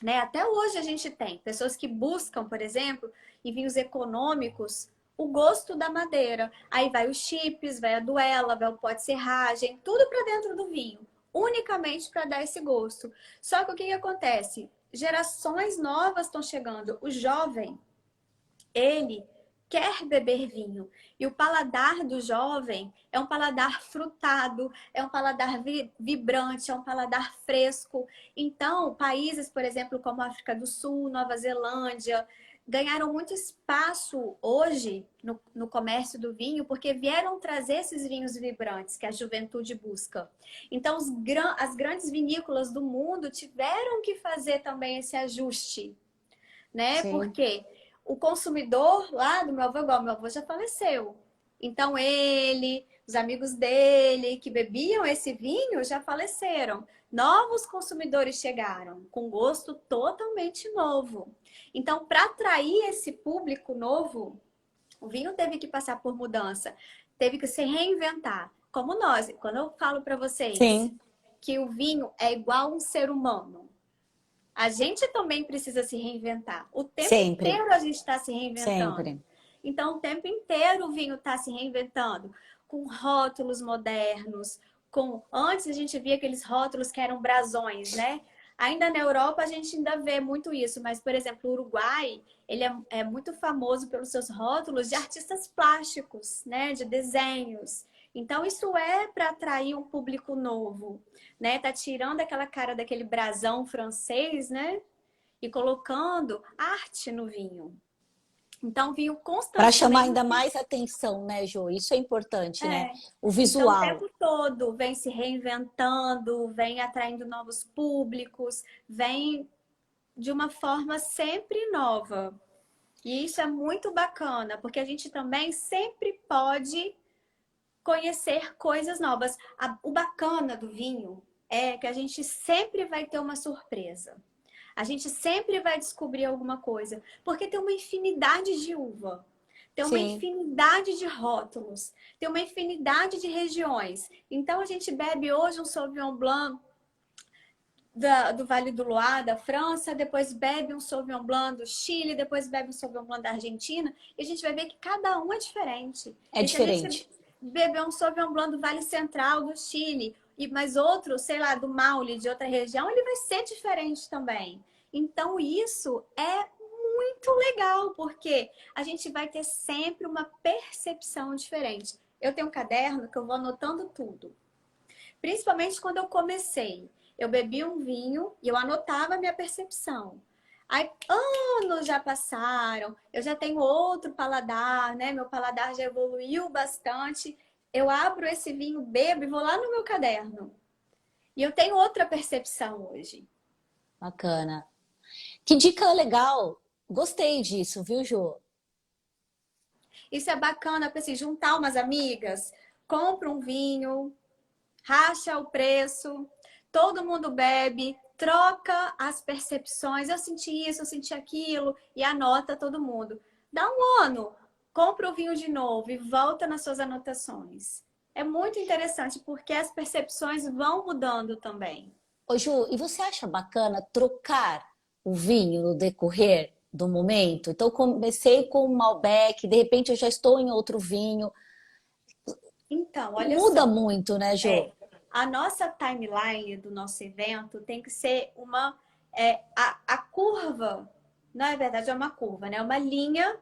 né? Até hoje a gente tem pessoas que buscam, por exemplo, em vinhos econômicos, o gosto da madeira. Aí vai os chips, vai a duela, vai o pó de serragem, tudo para dentro do vinho, unicamente para dar esse gosto. Só que o que que acontece? Gerações novas estão chegando. O jovem, ele quer beber vinho. E o paladar do jovem é um paladar frutado, é um paladar vibrante, é um paladar fresco. Então, países, por exemplo, como a África do Sul, Nova Zelândia, ganharam muito espaço hoje no comércio do vinho, porque vieram trazer esses vinhos vibrantes que a juventude busca. Então, as grandes vinícolas do mundo tiveram que fazer também esse ajuste, né? Sim. Porque o consumidor lá do meu avô, igual meu avô já faleceu. Então ele, os amigos dele que bebiam esse vinho já faleceram. Novos consumidores chegaram com gosto totalmente novo. Então, para atrair esse público novo, o vinho teve que passar por mudança, teve que se reinventar. Como nós, quando eu falo para vocês Sim, que o vinho é igual um ser humano, a gente também precisa se reinventar. O tempo sempre, inteiro a gente está se reinventando. sempre. Então, o tempo inteiro o vinho está se reinventando, com rótulos modernos, com... Antes a gente via aqueles rótulos que eram brasões, né? Ainda na Europa a gente ainda vê muito isso, mas, por exemplo, o Uruguai, ele é muito famoso pelos seus rótulos de artistas plásticos, né? De desenhos. Então, isso é para atrair um público novo, né? Tá tirando aquela cara daquele brasão francês, né? E colocando arte no vinho. Então, o vinho Para chamar constantemente ainda mais atenção, né, Jo? Isso é importante, né? é. O Então, o visual. tempo todo vem se reinventando, vem atraindo novos públicos, vem de uma forma sempre nova. E isso é muito bacana, porque a gente também sempre pode conhecer coisas novas. O bacana do vinho é que a gente sempre vai ter uma surpresa. A gente sempre vai descobrir alguma coisa, porque tem uma infinidade de uva, tem uma Sim. infinidade de rótulos, tem uma infinidade de regiões. Então a gente bebe hoje um Sauvignon Blanc do Vale do Loire, da França, depois bebe um Sauvignon Blanc do Chile, depois bebe um Sauvignon Blanc da Argentina, e a gente vai ver que cada um é diferente. É E se a gente diferente. beber um Sauvignon Blanc do Vale Central do Chile, e mais outro, sei lá, do Maule, de outra região, ele vai ser diferente também. Então isso é muito legal, porque a gente vai ter sempre uma percepção diferente. Eu tenho um caderno que eu vou anotando tudo. Principalmente quando eu comecei. Eu bebi um vinho e eu anotava a minha percepção. Aí, anos já passaram, eu já tenho outro paladar, né? Meu paladar já evoluiu bastante. Eu abro esse vinho, bebo e vou lá no meu caderno. E eu tenho outra percepção hoje. Bacana. Que dica legal. Gostei disso, viu, Jo? Isso é bacana para se juntar umas amigas, compra um vinho, racha o preço, todo mundo bebe, troca as percepções. Eu senti isso, eu senti aquilo, e anota todo mundo. Dá um ano, compra o vinho de novo e volta nas suas anotações. É muito interessante porque as percepções vão mudando também. Ô, Ju, e você acha bacana trocar o vinho no decorrer do momento? Então, comecei com um Malbec, de repente eu já estou em outro vinho. Então, olha Muda só. muito, né, Jo? A nossa timeline do nosso evento tem que ser a curva, não é verdade, é uma curva, né? Uma linha,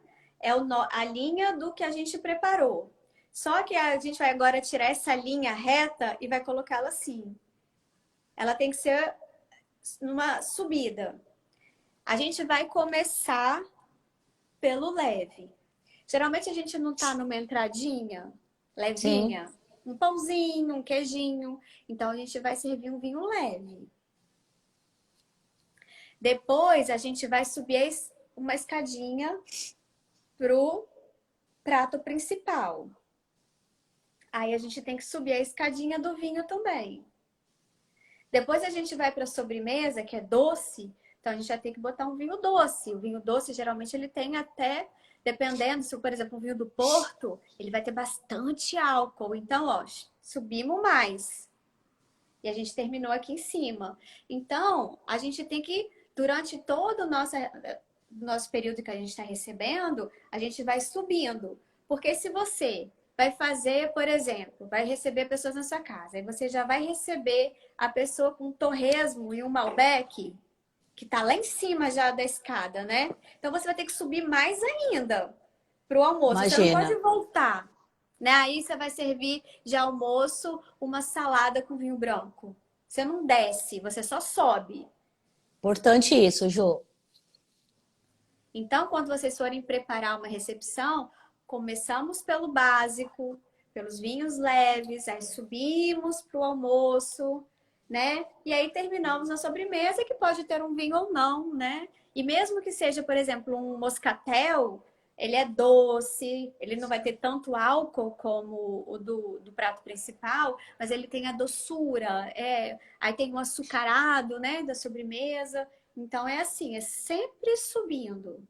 a linha do que a gente preparou. Só que a gente vai agora tirar essa linha reta e vai colocá-la assim. Ela tem que ser numa subida. A gente vai começar pelo leve. Geralmente a gente não tá numa entradinha Sim. levinha, um pãozinho, um queijinho. Então a gente vai servir um vinho leve. Depois a gente vai subir uma escadinha pro prato principal. Aí a gente tem que subir a escadinha do vinho também. Depois a gente vai para a sobremesa, que é doce. Então a gente vai ter que botar um vinho doce. O vinho doce, geralmente, ele tem até, dependendo, se, por exemplo, um vinho do Porto, ele vai ter bastante álcool. Então, ó, subimos mais. E a gente terminou aqui em cima. Então, a gente tem que, durante todo o nosso período que a gente está recebendo, a gente vai subindo. Porque se você vai fazer, por exemplo, vai receber pessoas na sua casa, e você já vai receber a pessoa com um torresmo e um Malbec, que está lá em cima já da escada, né? Então você vai ter que subir mais ainda para o almoço. Você não pode Imagina. voltar, né? Aí você vai servir de almoço uma salada com vinho branco. Você não desce, você só sobe. Importante isso, Jô. Então, quando vocês forem preparar uma recepção, começamos pelo básico, pelos vinhos leves, aí subimos para o almoço, né? E aí terminamos na sobremesa, que pode ter um vinho ou não, né? E mesmo que seja, por exemplo, um moscatel, ele é doce, ele não vai ter tanto álcool como o do prato principal, mas ele tem a doçura, aí tem o açucarado, né, da sobremesa. Então é assim, é sempre subindo.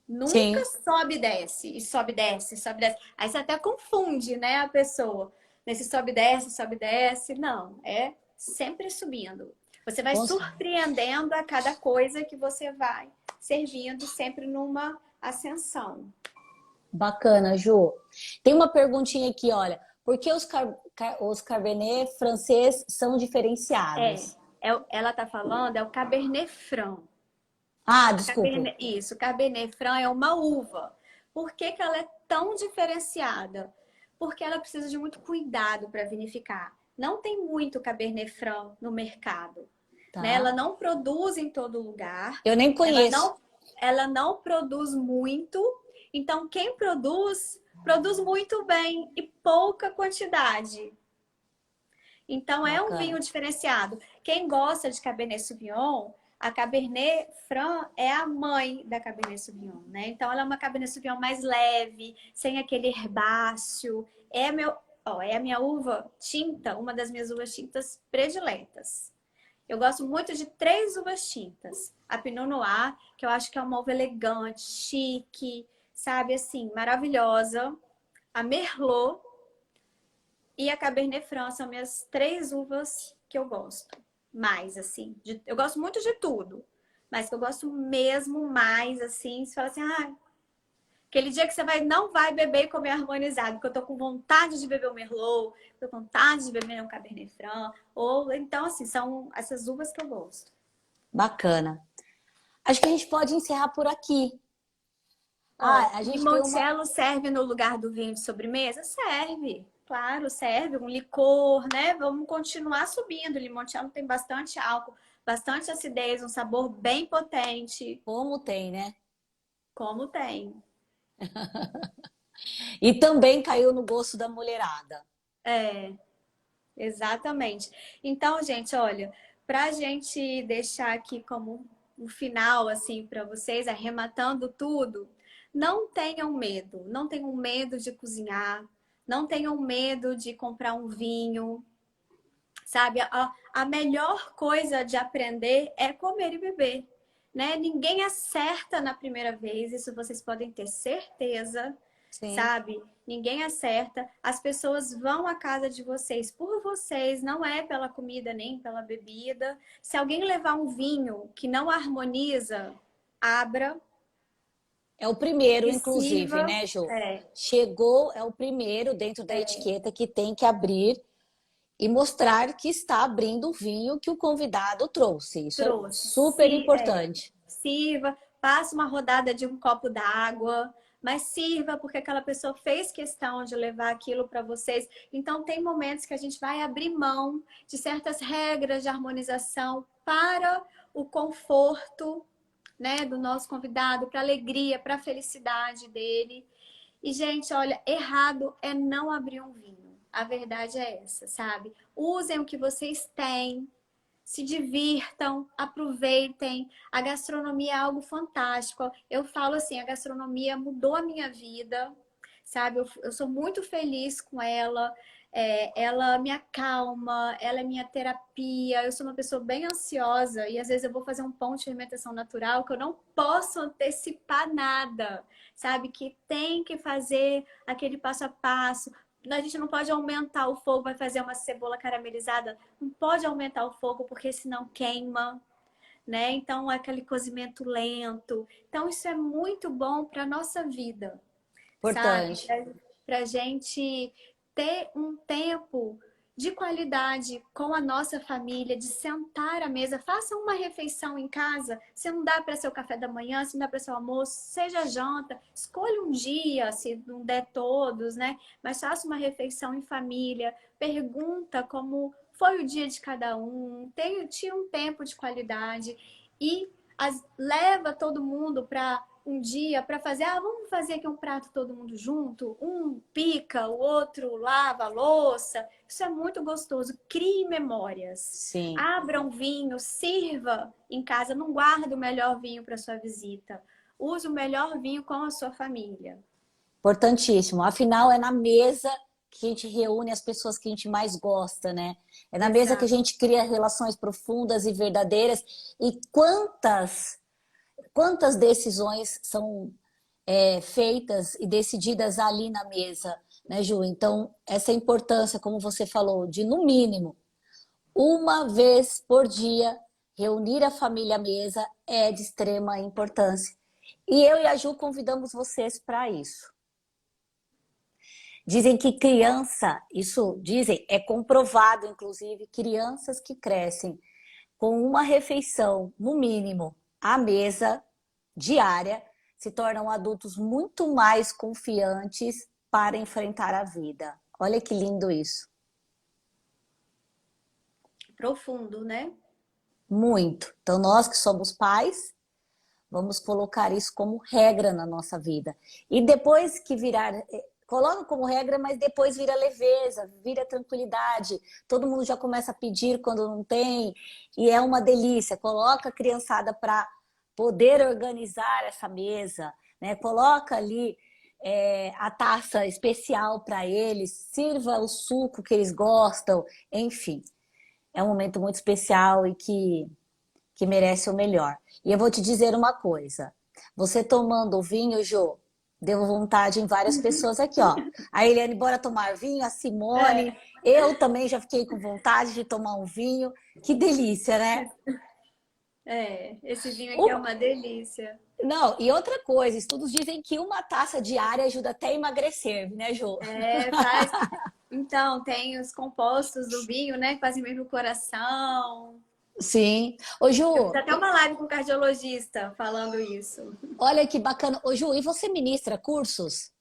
Nunca Sim, sobe e desce, e sobe e desce, sobe e desce. Aí você até confunde, né, a pessoa. Nesse sobe e desce, sobe e desce. Não, é sempre subindo. Você vai com- surpreendendo a cada coisa que você vai servindo, sempre numa ascensão. bacana, Jô. Tem uma perguntinha aqui, olha. Por que os Cabernet francês são É, diferenciados? ela tá falando, é o Cabernet Franc. Ah, A desculpa. Isso, Cabernet Franc é uma uva. Por que que ela é tão diferenciada? Porque ela precisa de muito cuidado para vinificar. Não tem muito Cabernet Franc no mercado, né? Ela Tá. não produz em todo lugar, Eu nem ela conheço. não, ela não produz muito. Então, quem produz, produz muito bem e pouca quantidade. Então, é um vinho Bacana. diferenciado. Quem gosta de Cabernet Sauvignon, a Cabernet Franc é a mãe da Cabernet Sauvignon, né? Então, ela é uma Cabernet Sauvignon mais leve, sem aquele herbáceo. É a minha uva tinta, uma das minhas uvas tintas prediletas. Eu gosto muito de três uvas tintas. A Pinot Noir, que eu acho que é uma uva elegante, chique, sabe, assim, maravilhosa. A Merlot, e a Cabernet Franc são minhas três uvas que eu gosto mais, assim. Eu gosto muito de tudo, mas que eu gosto mesmo mais, assim, você fala assim, aquele dia que você não vai beber e comer harmonizado, porque eu tô com vontade de beber o Merlot, tô com vontade de beber um Cabernet Franc, ou então, assim, são essas uvas que eu gosto. Bacana. Acho que a gente pode encerrar por aqui. Ó, Ah, a gente tem uma. limoncello serve no lugar do vinho de sobremesa? Serve, claro, serve. Um licor, né? Vamos continuar subindo. O limoncello tem bastante álcool, bastante acidez, um sabor bem potente, Como tem, né? como tem. E também caiu no gosto da mulherada. É, exatamente. Então, gente, olha, para a gente deixar aqui como um final, assim, para vocês, arrematando tudo, não tenham medo. Não tenham medo de cozinhar. Não tenham medo de comprar um vinho. Sabe? A melhor coisa de aprender é comer e beber, né? Ninguém acerta na primeira vez, isso vocês podem ter certeza, Sim. sabe? Ninguém acerta. As pessoas vão à casa de vocês por vocês, não é pela comida nem pela bebida. Se alguém levar um vinho que não harmoniza, abra É o primeiro, e inclusive, sirva. né, Jô? É, Chegou, é o primeiro dentro da etiqueta que tem que abrir e mostrar que está abrindo o vinho que o convidado trouxe. Isso é trouxe. super importante. Sirva, passe uma rodada de um copo d'água, mas sirva porque aquela pessoa fez questão de levar aquilo para vocês. Então, tem momentos que a gente vai abrir mão de certas regras de harmonização para o conforto, né, do nosso convidado, para a alegria, para a felicidade dele. E, gente, olha, errado é não abrir um vinho. A verdade é essa, sabe? Usem o que vocês têm, se divirtam, aproveitem. A gastronomia é algo fantástico. Eu falo assim, a gastronomia mudou a minha vida, sabe? Eu sou muito feliz com ela. ela me acalma, ela é minha terapia. Eu sou uma pessoa bem ansiosa e às vezes eu vou fazer um pão de fermentação natural que eu não posso antecipar nada, sabe? Que tem que fazer aquele passo a passo. A gente não pode aumentar o fogo, vai fazer uma cebola caramelizada, não pode aumentar o fogo porque senão queima, né? Então, aquele cozimento lento. Então, isso é muito bom para a nossa vida, sabe? Importante. Para a gente ter um tempo de qualidade com a nossa família, de sentar à mesa, faça uma refeição em casa, se não dá para ser o café da manhã, se não dá para ser o almoço, seja janta, escolha um dia, se não der todos, né? Mas faça uma refeição em família, pergunta como foi o dia de cada um, tire um tempo de qualidade e leva todo mundo para um dia para fazer, vamos fazer aqui um prato todo mundo junto, um pica, o outro lava a louça. Isso é muito gostoso. Crie memórias. Sim. Abra um vinho, sirva em casa, não guarde o melhor vinho para sua visita. Use o melhor vinho com a sua família. Importantíssimo. Afinal, é na mesa que a gente reúne as pessoas que a gente mais gosta, né? É na mesa que a Exato. gente cria relações profundas e verdadeiras. E quantas decisões são feitas e decididas ali na mesa, né, Ju? Então, essa importância, como você falou, de no mínimo, uma vez por dia, reunir a família à mesa é de extrema importância. E eu e a Ju convidamos vocês para isso. Dizem que criança, isso dizem, é comprovado, inclusive, crianças que crescem com uma refeição, no mínimo, à mesa diária, se tornam adultos muito mais confiantes para enfrentar a vida. Olha que lindo isso. Profundo, né? Muito. Então, nós que somos pais, vamos colocar isso como regra na nossa vida. E depois que virar, coloca como regra, mas depois vira leveza, vira tranquilidade. Todo mundo já começa a pedir quando não tem, e é uma delícia. Coloca a criançada para poder organizar essa mesa, né? Coloca ali a taça especial para eles, sirva o suco que eles gostam, enfim. É um momento muito especial e que merece o melhor. E eu vou te dizer uma coisa. Você tomando o vinho, Jô, deu vontade em várias pessoas aqui, ó. A Eliane, bora tomar vinho, a Simone, É, eu também já fiquei com vontade de tomar um vinho. Que delícia, né? esse vinho aqui é Uma... uma delícia. Não, e outra coisa, estudos dizem que uma taça diária ajuda até a emagrecer, né, Jô? Faz. Então, tem os compostos do vinho, né? Que fazem bem pro coração. Sim. Ô, Eu fiz Ju, até uma live com o cardiologista falando isso. olha que bacana. Ô, Ju, e você ministra cursos?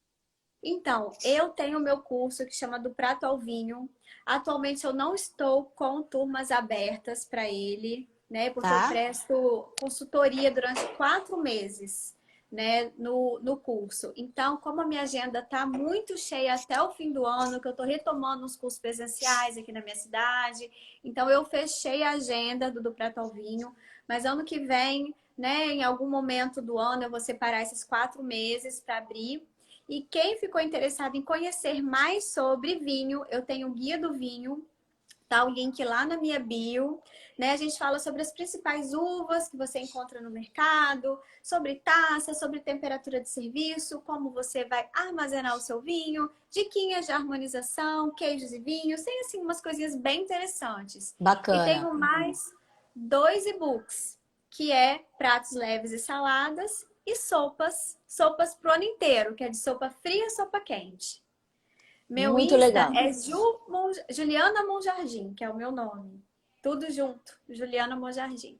Então, eu tenho o meu curso que chama Do Prato ao Vinho. Atualmente eu não estou com turmas abertas para ele, né? Porque eu Tá? presto consultoria durante 4 meses, né? No curso. Então, como a minha agenda está muito cheia até o fim do ano, que eu estou retomando os cursos presenciais aqui na minha cidade, então eu fechei a agenda do Prato ao Vinho. Mas ano que vem, né? Em algum momento do ano eu vou separar esses 4 meses para abrir. E quem ficou interessado em conhecer mais sobre vinho, eu tenho o Guia do Vinho, tá o link lá na minha bio, né? A gente fala sobre as principais uvas que você encontra no mercado, sobre taça, sobre temperatura de serviço, como você vai armazenar o seu vinho, diquinhas de harmonização, queijos e vinhos, tem assim umas coisinhas bem interessantes. E Bacana. tenho mais 2 e-books, que é pratos leves e saladas e sopas pro ano inteiro, que é de sopa fria e sopa quente. Meu Muito Insta legal. é Juliana Monjardim, que é o meu nome. Tudo junto, Juliana Monjardim.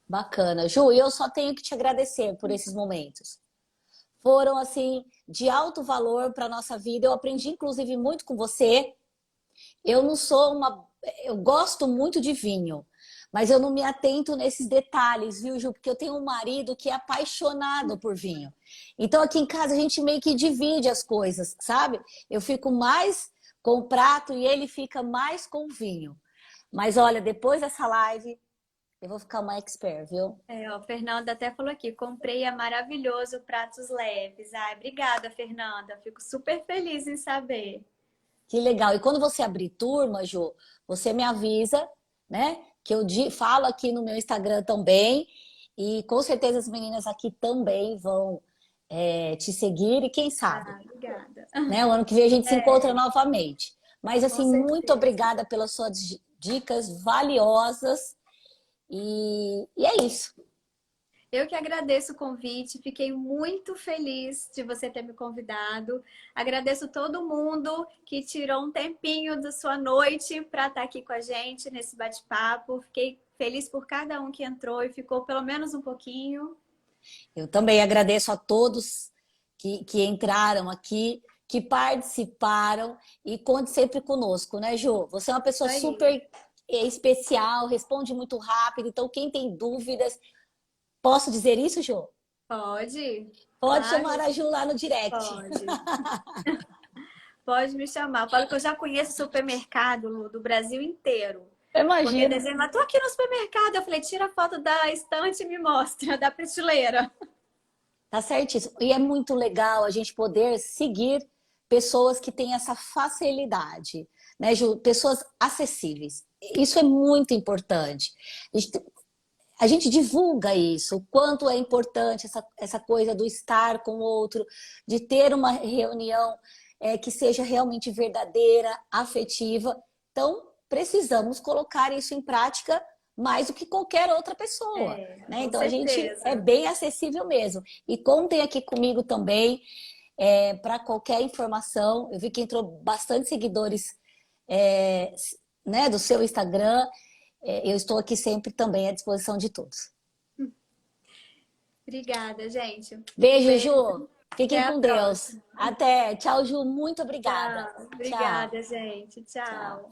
Bacana. Ju, eu só tenho que te agradecer por esses momentos. Foram, assim, de alto valor para a nossa vida. Eu aprendi, inclusive, muito com você. Eu não sou uma. Eu gosto muito de vinho, mas eu não me atento nesses detalhes, viu, Ju? Porque eu tenho um marido que é apaixonado por vinho. Então, aqui em casa, a gente meio que divide as coisas, sabe? Eu fico mais com o prato e ele fica mais com o vinho. Mas olha, depois dessa live, eu vou ficar uma expert, viu? Ó, Fernanda até falou aqui, comprei a maravilhoso Pratos Leves. Ai, obrigada, Fernanda. Fico super feliz em saber. Que legal. E quando você abrir turma, Ju, você me avisa, né? Que eu falo aqui no meu Instagram também. E com certeza as meninas aqui também vão te seguir. E quem sabe, Ah, obrigada. né? O ano que vem a gente se encontra novamente. Mas, Com assim, muito certeza. obrigada pelas suas dicas valiosas. E é isso. Eu que agradeço o convite, fiquei muito feliz de você ter me convidado. Agradeço todo mundo que tirou um tempinho da sua noite para estar aqui com a gente nesse bate-papo. Fiquei feliz por cada um que entrou e ficou pelo menos um pouquinho. Eu também agradeço a todos que entraram aqui, que participaram e conte sempre conosco, né, Ju? Você é uma pessoa Isso aí. super especial, responde muito rápido, então quem tem dúvidas, posso dizer isso, Ju? Pode? Pode chamar Claro, a Ju lá no direct. pode. Pode me chamar. Eu falo que eu já conheço o supermercado Lu, do Brasil inteiro. Porque Imagina. dezembro, tô aqui no supermercado. Eu falei, tira a foto da estante e me mostra, da prateleira. Tá certíssimo. E é muito legal a gente poder seguir pessoas que têm essa facilidade, né, Ju? Pessoas acessíveis. Isso é muito importante. A gente divulga isso, o quanto é importante essa coisa do estar com o outro, de ter uma reunião que seja realmente verdadeira, afetiva. Então, precisamos colocar isso em prática mais do que qualquer outra pessoa, né? Com Então, a gente é certeza. bem acessível mesmo. E contem aqui comigo também para qualquer informação. Eu vi que entrou bastante seguidores é, né, do seu Instagram. Eu estou aqui sempre também à disposição de todos. Obrigada, gente. Um Beijo, beijo. Ju. Até Fiquem a com Deus. próxima. Até. Tchau, Ju. Muito obrigada. Tchau. Tchau. Obrigada, gente. Tchau. Tchau.